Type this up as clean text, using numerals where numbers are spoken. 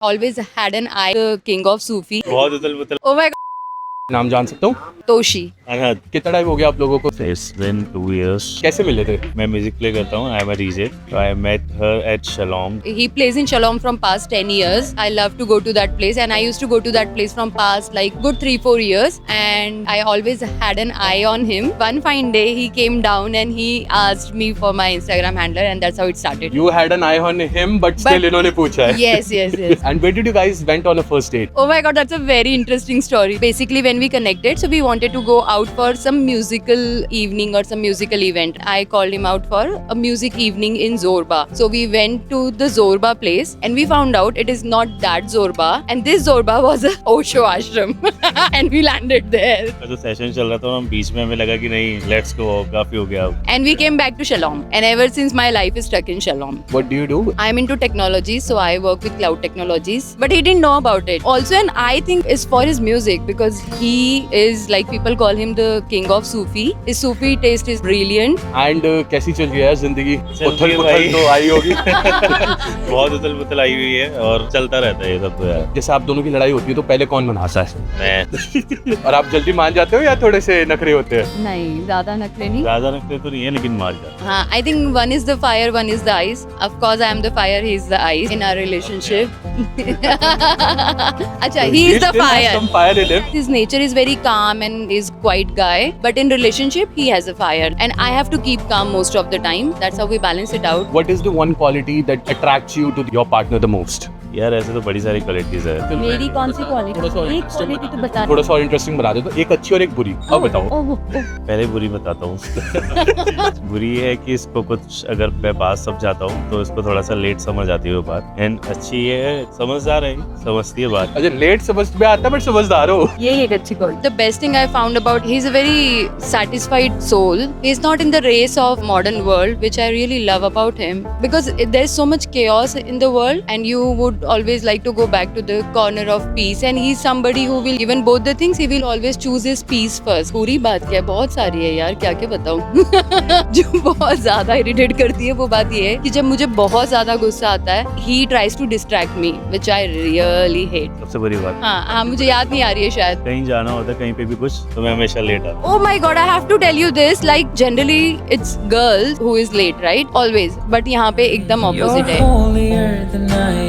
always had an eye the king of Sufi. बहुत उथल पुथल। Oh my god, नाम जान सकता हूँ? Toshi. अनहद। कितना टाइम हो गया आप लोगों को? It's been 2 years. कैसे मिले थे? मैं म्यूजिक प्ले करता हूँ। I am a DJ. So I met her at Shalom. He plays in Shalom from past 10 years. I love to go to that place and I used to go to that place from past like good 3-4 years and I always had an eye on him. One fine day he came down and he asked me for my Instagram handle and that's how it started. You had an eye on him, but still इन्होंने पूछा है. Yes, yes, yes. And where did you guys went on a first date? Oh my god, that's a very interesting story. Basically, when we connected, so we wanted to go out for some musical evening or some musical event. I called him out for a music evening in Zorba. So we went to the Zorba place and we found out it is not that Zorba. And this Zorba was a Osho ashram. And we landed there. जो session चल रहा था हम बीच में हमें लगा कि नहीं लेट्स गो काफी हो गया अब। And we came back to Shalom. And ever since my life is stuck in Shalom. What do you do? I'm into technology, so I work with cloud technologies. But he didn't know about it. Also, and I think it's for his music because he is like people call him the king of Sufi. His Sufi taste is brilliant. And कैसी चल रही है जिंदगी? चल रही उथल है पुथल भाई। तो आई होगी. बहुत उथल पुथल आई हुई है और चलता रहता है ये सब तो यार। जैसे आप दोनों की लड़ाई होती है तो पहले कौन मनाता है? मैं और आप जल्दी मान जाते हो या थोड़े से नखरे होते हैं? नहीं, ज़्यादा नखरे नहीं. ज्यादा रखते तो नहीं है लेकिन मार जाता। हाँ, I think one is the fire, one is the ice. Of course, I am the fire, he is the ice in our relationship. अच्छा, he is the Still has fire. some fire in him. His nature is very calm and is quiet guy. But in relationship, he has a fire, and I have to keep calm most of the time. That's how we balance it out. What is the one quality that attracts you to your partner the most? यार ऐसे तो बड़ी सारी qualities है। मेरी कौन सी थोड़ा सा क्वालिटी? एक interesting क्वालिटी तो बता. थोड़ा सा और इंटरेस्टिंग बता दो तो एक अच्छी और एक बुरी. अब बताओ. ओह, पहले बुरी बताता हूँ। बुरी ये है कि इसको कुछ अगर मैं बात समझाता हूँ तो इसको थोड़ा सा लेट समझ आती है वो बात। एंड अच्छी ये है समझदार है, समझती है बात। अच्छा लेट समझ में आता है बट समझदार हो. यही एक अच्छी quality. The best thing I found about he is a very satisfied soul. He is not in the race of modern world, which I really love about him because there is so much chaos in the world, and you would always like to go back to the corner of peace. And he's somebody who will even both the things. He will always choose his peace first. पूरी बात क्या है, बहुत सारी है यार, क्या क्या बताऊं. जो बहुत ज्यादा इरिटेट करती है वो बात ये है कि जब मुझे बहुत ज्यादा गुस्सा आता है, he tries to distract me, which I really hate. सबसे बुरी बात, हाँ, मुझे याद नहीं आ रही है शायद. कहीं जाना होता है कहीं पे भी कुछ तो मैं हमेशा लेट आता हूँ। Oh my god, I have to tell you this. Like generally, it's girls who is late, right? Always. But यहाँ पे एकदम opposite है. You're holier than I